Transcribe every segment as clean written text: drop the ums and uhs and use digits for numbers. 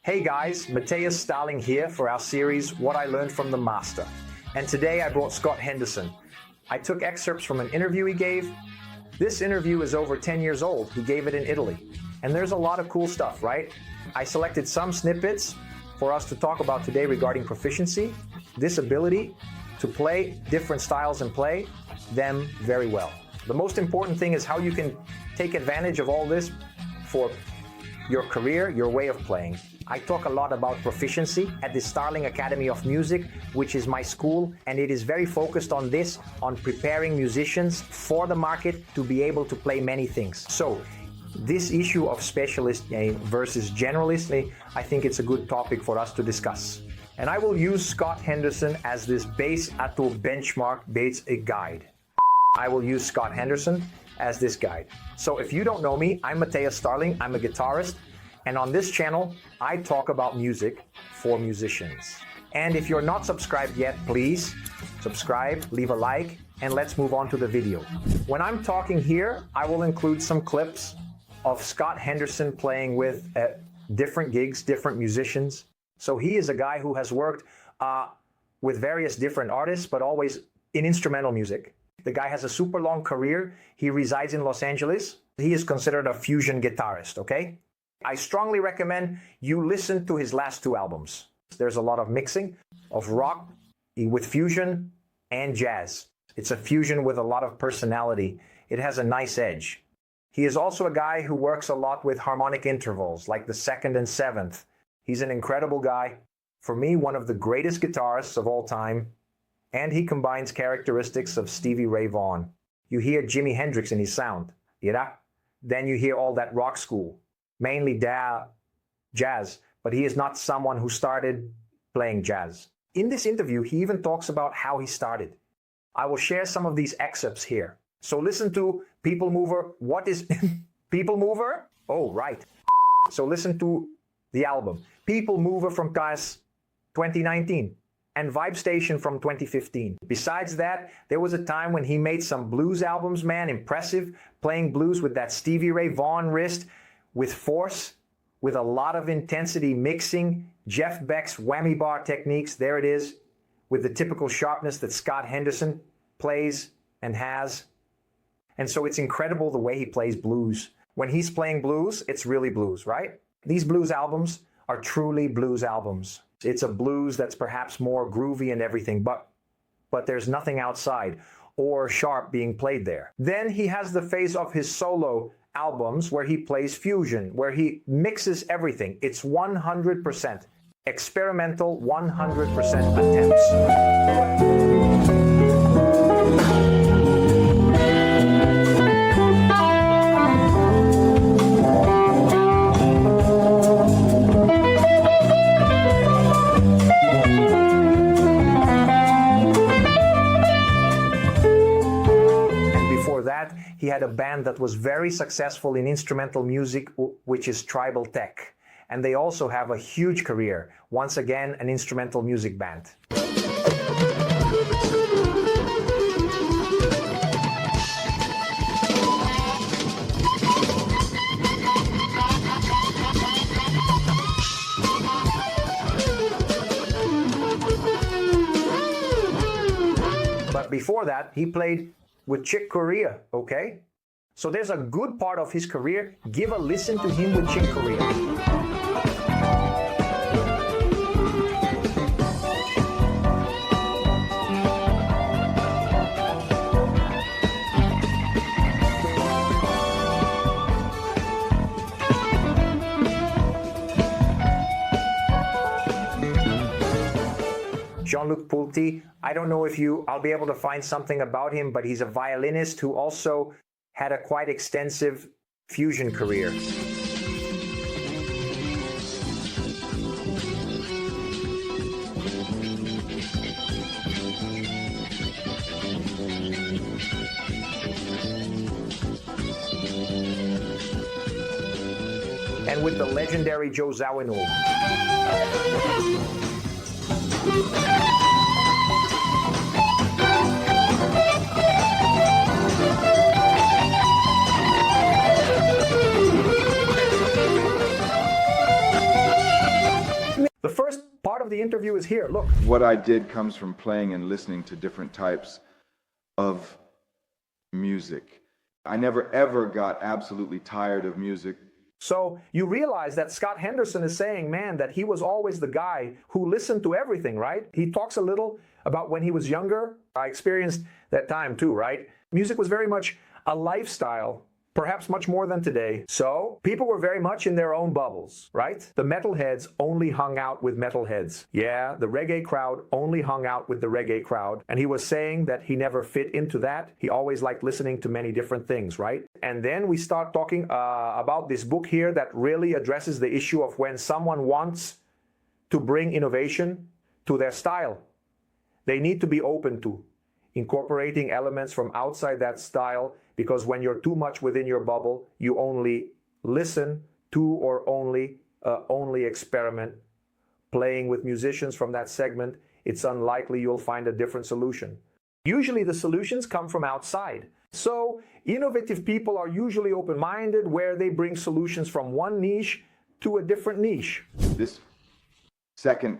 Hey guys, Matthias Starling here for our series, What I Learned from the Master. And today I brought Scott Henderson. I took excerpts from an interview he gave. This interview is over 10 years old. He gave it in Italy. And there's a lot of cool stuff, right? I selected some snippets for us to talk about today regarding proficiency, this ability to play different styles and play them very well. The most important thing is how you can take advantage of all this for your career, your way of playing. I talk a lot about proficiency at the Starling Academy of Music, which is my school, and it is very focused on this, on preparing musicians for the market to be able to play many things. So this issue of specialist versus generalist, I think it's a good topic for us to discuss. And I will use Scott Henderson as this base atto benchmark base guide. I will use Scott Henderson as this guide. So if you don't know me, I'm Matthias Starling, I'm a guitarist, and on this channel, I talk about music for musicians. And if you're not subscribed yet, please subscribe, leave a like, and let's move on to the video. When I'm talking here, I will include some clips of Scott Henderson playing with different gigs, different musicians. So he is a guy who has worked with various different artists, but always in instrumental music. The guy has a super long career. He resides in Los Angeles. He is considered a fusion guitarist, okay? I strongly recommend you listen to his last two albums. There's a lot of mixing of rock with fusion and jazz. It's a fusion with a lot of personality. It has a nice edge. He is also a guy who works a lot with harmonic intervals, like the second and seventh. He's an incredible guy. For me, one of the greatest guitarists of all time. And he combines characteristics of Stevie Ray Vaughan. You hear Jimi Hendrix in his sound, yeah? Then you hear all that rock school, mainly jazz, but he is not someone who started playing jazz. In this interview, he even talks about how he started. I will share some of these excerpts here. So listen to People Mover. What is People Mover? Oh, right. So listen to the album. People Mover from 2019. And Vibe Station from 2015. Besides that, there was a time when he made some blues albums, man, impressive, playing blues with that Stevie Ray Vaughan wrist, with force, with a lot of intensity, mixing, Jeff Beck's whammy bar techniques, there it is, with the typical sharpness that Scott Henderson plays and has. And so it's incredible the way he plays blues. When he's playing blues, it's really blues, right? These blues albums are truly blues albums. It's a blues that's perhaps more groovy and everything, but there's nothing outside or sharp being played there. Then he has the phase of his solo albums where he plays fusion, where he mixes everything. It's 100% experimental, 100% attempts. He had a band that was very successful in instrumental music, which is Tribal Tech. And they also have a huge career. Once again, an instrumental music band. But before that, he played with Chick Corea, okay? So there's a good part of his career. Give a listen to him with Chick Corea. Jean-Luc Poulty, I don't know if I'll be able to find something about him, but he's a violinist who also had a quite extensive fusion career. And with the legendary Joe Zawinul. the interview is here. Look. What I did comes from playing and listening to different types of music. I never ever got absolutely tired of music. So you realize that Scott Henderson is saying, man, that he was always the guy who listened to everything, right? He talks a little about when he was younger. I experienced that time too, right? Music was very much a lifestyle, perhaps much more than today. So people were very much in their own bubbles, right? The metalheads only hung out with metalheads. Yeah, the reggae crowd only hung out with the reggae crowd. And he was saying that he never fit into that. He always liked listening to many different things, right? And then we start talking about this book here that really addresses the issue of when someone wants to bring innovation to their style. They need to be open to incorporating elements from outside that style, because when you're too much within your bubble, you only listen to or only experiment. Playing with musicians from that segment, it's unlikely you'll find a different solution. Usually the solutions come from outside. So innovative people are usually open-minded, where they bring solutions from one niche to a different niche. This second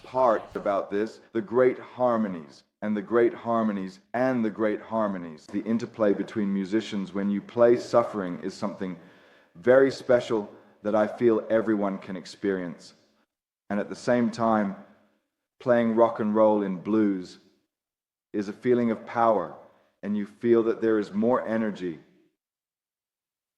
part about this, the great harmonies. And the great harmonies and the great harmonies. The interplay between musicians when you play suffering is something very special that I feel everyone can experience. And at the same time, playing rock and roll in blues is a feeling of power, and you feel that there is more energy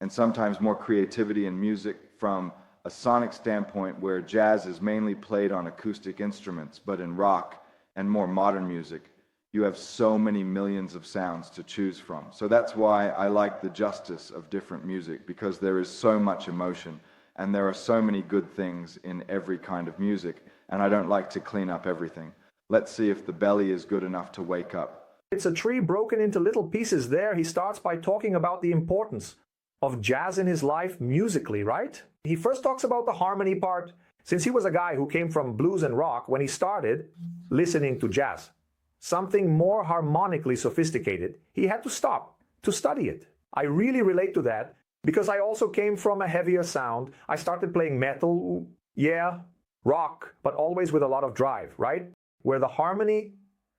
and sometimes more creativity in music from a sonic standpoint, where jazz is mainly played on acoustic instruments, but in rock and more modern music, you have so many millions of sounds to choose from. So that's why I like the justice of different music, because there is so much emotion and there are so many good things in every kind of music, and I don't like to clean up everything. Let's see if the belly is good enough to wake up. It's a tree broken into little pieces there. He starts by talking about the importance of jazz in his life musically, right? He first talks about the harmony part, since he was a guy who came from blues and rock when he started listening to jazz. Something more harmonically sophisticated. He had to stop to study it. I really relate to that because I also came from a heavier sound. I started playing metal, yeah, rock, but always with a lot of drive, right? Where the harmony,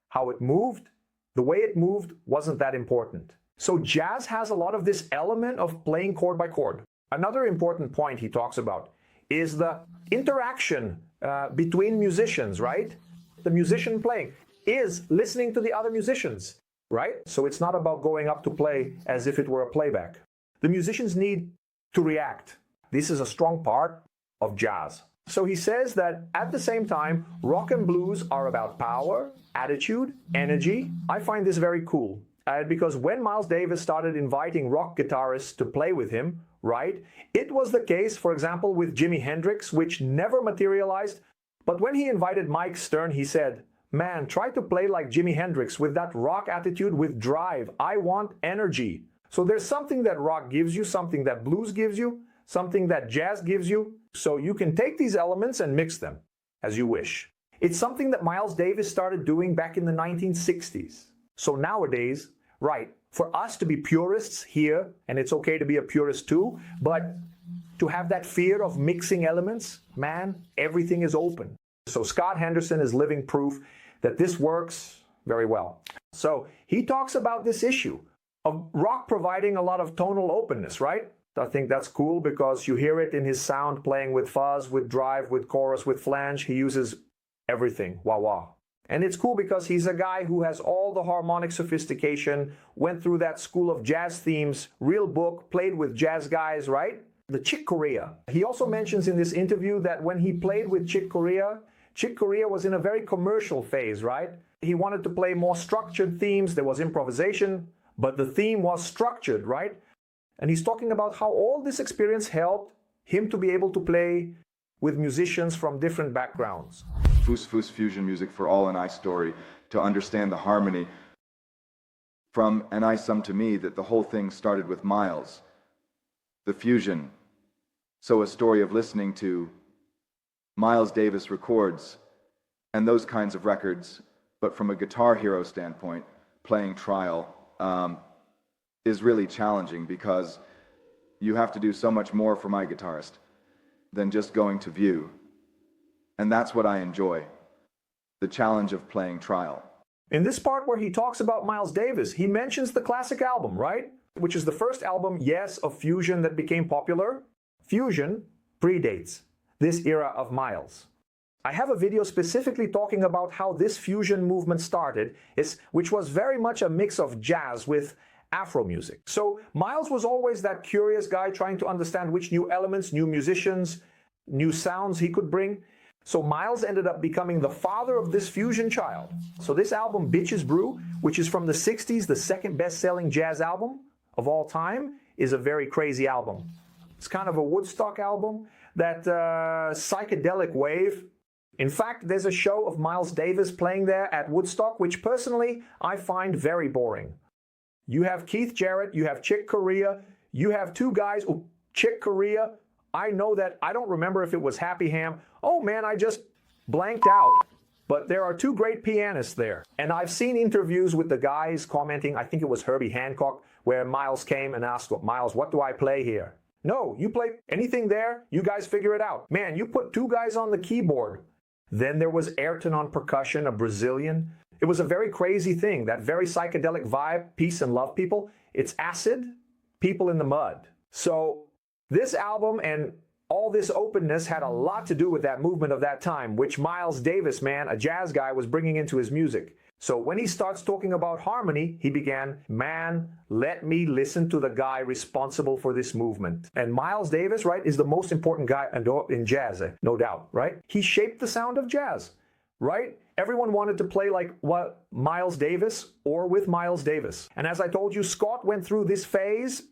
how it moved, the way it moved wasn't that important. So jazz has a lot of this element of playing chord by chord. Another important point he talks about is the interaction between musicians, right? The musician playing is listening to the other musicians, right? So it's not about going up to play as if it were a playback. The musicians need to react. This is a strong part of jazz. So he says that at the same time, rock and blues are about power, attitude, energy. I find this very cool. Because when Miles Davis started inviting rock guitarists to play with him, right, it was the case, for example, with Jimi Hendrix, which never materialized. But when he invited Mike Stern, he said, man, try to play like Jimi Hendrix with that rock attitude, with drive. I want energy. So there's something that rock gives you, something that blues gives you, something that jazz gives you. So you can take these elements and mix them as you wish. It's something that Miles Davis started doing back in the 1960s. So nowadays, right, for us to be purists here, and it's okay to be a purist too, but to have that fear of mixing elements, man, everything is open. So Scott Henderson is living proof that this works very well. So he talks about this issue of rock providing a lot of tonal openness, right? I think that's cool because you hear it in his sound, playing with fuzz, with drive, with chorus, with flange. He uses everything, wah-wah. And it's cool because he's a guy who has all the harmonic sophistication, went through that school of jazz themes, real book, played with jazz guys, right? The Chick Corea. He also mentions in this interview that when he played with Chick Corea was in a very commercial phase, right? He wanted to play more structured themes. There was improvisation, but the theme was structured, right? And he's talking about how all this experience helped him to be able to play with musicians from different backgrounds. Fus fusion music for all an I story, to understand the harmony. From an I sum to me that the whole thing started with Miles, the fusion. So a story of listening to Miles Davis records and those kinds of records, but from a Guitar Hero standpoint, playing trial is really challenging because you have to do so much more for my guitarist than just going to view. And that's what I enjoy. the challenge of playing trial. In this part where he talks about Miles Davis, he mentions the classic album, right? Which is the first album, yes, of fusion that became popular. Fusion predates this era of Miles. I have a video specifically talking about how this fusion movement started, which was very much a mix of jazz with Afro music. So Miles was always that curious guy trying to understand which new elements, new musicians, new sounds he could bring. So Miles ended up becoming the father of this fusion child. So this album, Bitches Brew, which is from the 60s, the second best-selling jazz album of all time, is a very crazy album. It's kind of a Woodstock album, that psychedelic wave. In fact, there's a show of Miles Davis playing there at Woodstock, which personally I find very boring. You have Keith Jarrett, you have Chick Corea, you have two guys, Chick Corea, I know that, I don't remember if it was Happy Ham. Oh man, I just blanked out. But there are two great pianists there. And I've seen interviews with the guys commenting, I think it was Herbie Hancock, where Miles came and asked, Miles, what do I play here? No, you play anything there, you guys figure it out. Man, you put two guys on the keyboard. Then there was Ayrton on percussion, a Brazilian. It was a very crazy thing, that very psychedelic vibe, peace and love people. It's acid, people in the mud. So this album and all this openness had a lot to do with that movement of that time, which Miles Davis, man, a jazz guy, was bringing into his music. So when he starts talking about harmony, he began, man, let me listen to the guy responsible for this movement. And Miles Davis, right, is the most important guy in jazz, no doubt, right? He shaped the sound of jazz, right? Everyone wanted to play like what Miles Davis or with Miles Davis. And as I told you, Scott went through this phase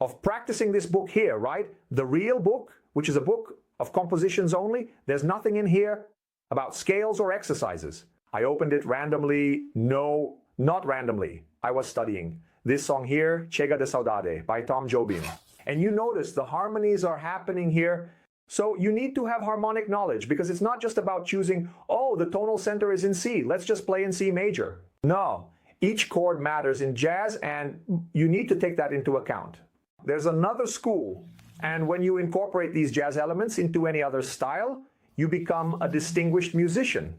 of practicing this book here, right? The real book, which is a book of compositions only. There's nothing in here about scales or exercises. I opened it randomly. No, not randomly. I was studying. This song here, Chega de Saudade by Tom Jobim. And you notice the harmonies are happening here. So you need to have harmonic knowledge because it's not just about choosing, oh, the tonal center is in C. Let's just play in C major. No, each chord matters in jazz and you need to take that into account. There's another school. And when you incorporate these jazz elements into any other style, you become a distinguished musician.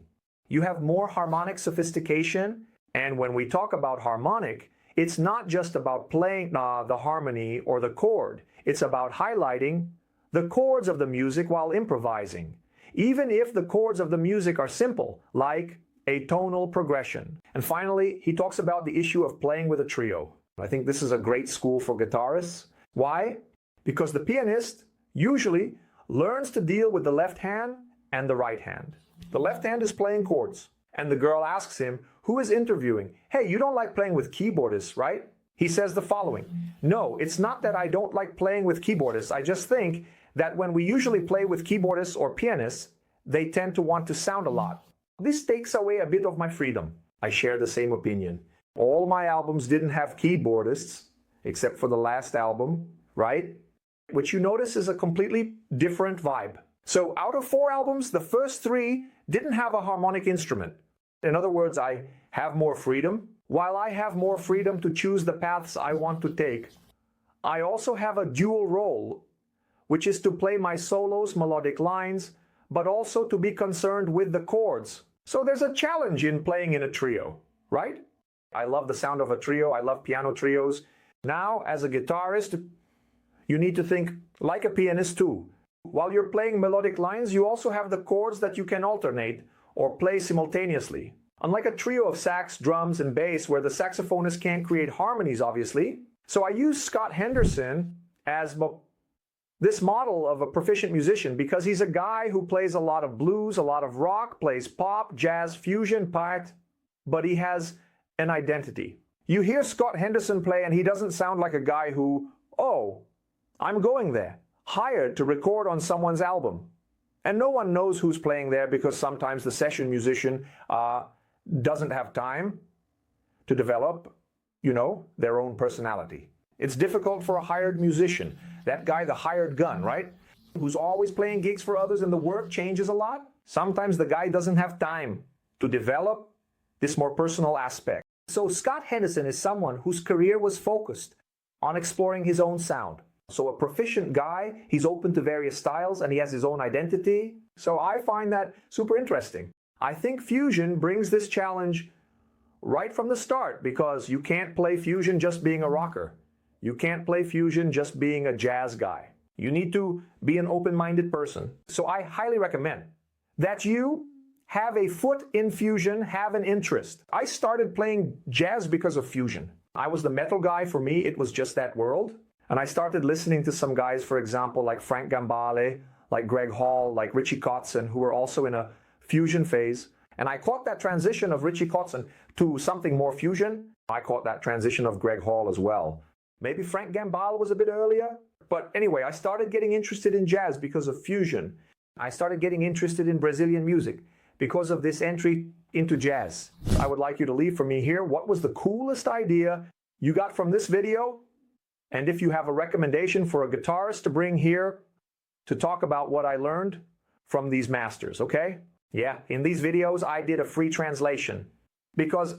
You have more harmonic sophistication. And when we talk about harmonic, it's not just about playing the harmony or the chord. It's about highlighting the chords of the music while improvising. Even if the chords of the music are simple, like a tonal progression. And finally, he talks about the issue of playing with a trio. I think this is a great school for guitarists. Why? Because the pianist usually learns to deal with the left hand and the right hand. The left hand is playing chords, and the girl asks him, who is interviewing? Hey, you don't like playing with keyboardists, right? He says the following, no, it's not that I don't like playing with keyboardists. I just think that when we usually play with keyboardists or pianists, they tend to want to sound a lot. This takes away a bit of my freedom. I share the same opinion. All my albums didn't have keyboardists, except for the last album, right? Which you notice is a completely different vibe. So out of 4 albums, the first 3 didn't have a harmonic instrument. In other words, I have more freedom. While I have more freedom to choose the paths I want to take, I also have a dual role, which is to play my solos, melodic lines, but also to be concerned with the chords. So there's a challenge in playing in a trio, right? I love the sound of a trio. I love piano trios. Now, as a guitarist, you need to think like a pianist too. While you're playing melodic lines, you also have the chords that you can alternate or play simultaneously. Unlike a trio of sax, drums, and bass where the saxophonist can't create harmonies, obviously. So I use Scott Henderson as this model of a proficient musician because he's a guy who plays a lot of blues, a lot of rock, plays pop, jazz, fusion, but he has an identity. You hear Scott Henderson play and he doesn't sound like a guy who, oh, I'm going there, hired to record on someone's album. And no one knows who's playing there because sometimes the session musician doesn't have time to develop, their own personality. It's difficult for a hired musician, that guy, the hired gun, right? Who's always playing gigs for others and the work changes a lot. Sometimes the guy doesn't have time to develop this more personal aspect. So Scott Henderson is someone whose career was focused on exploring his own sound. So a proficient guy, he's open to various styles and he has his own identity. So I find that super interesting. I think fusion brings this challenge right from the start because you can't play fusion just being a rocker. You can't play fusion just being a jazz guy. You need to be an open-minded person. So I highly recommend that you have a foot in fusion, have an interest. I started playing jazz because of fusion. I was the metal guy. For me, it was just that world. And I started listening to some guys, for example, like Frank Gambale, like Greg Hall, like Richie Kotzen, who were also in a fusion phase. And I caught that transition of Richie Kotzen to something more fusion. I caught that transition of Greg Hall as well. Maybe Frank Gambale was a bit earlier. But anyway, I started getting interested in jazz because of fusion. I started getting interested in Brazilian music because of this entry into jazz. I would like you to leave for me here what was the coolest idea you got from this video, and if you have a recommendation for a guitarist to bring here to talk about what I learned from these masters, okay? Yeah, in these videos I did a free translation because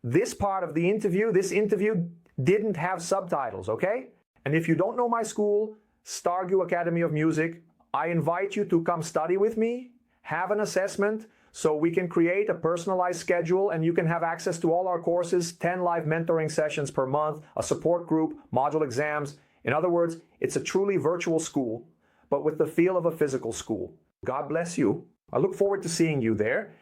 this part of the interview, this interview didn't have subtitles, okay? And if you don't know my school, Stargu Academy of Music, I invite you to come study with me, have an assessment, so we can create a personalized schedule and you can have access to all our courses, 10 live mentoring sessions per month, a support group, module exams. In other words, it's a truly virtual school, but with the feel of a physical school. God bless you. I look forward to seeing you there.